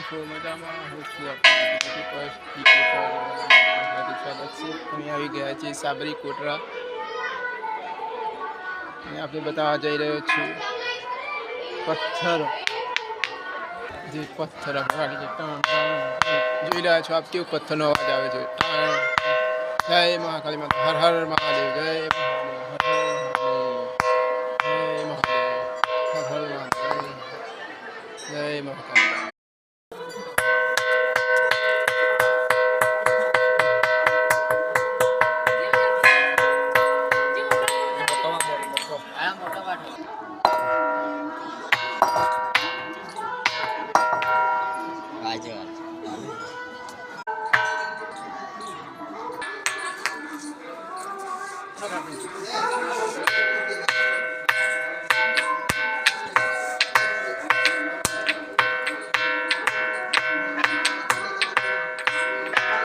છો મજામાં? હું છું આપણું સ્વાગત છે. અમે આવી ગયા છીએ સાબરી કોટરા અને આપણે બતાવવા જઈ રહ્યો છું પથ્થર, જે પથ્થર જોઈ રહ્યા છો આપ કેવું પથ્થરનો અવાજ આવે છે. જય મહાકાળી માતા, હર હર મહાદેવ, જય મહાદેવ.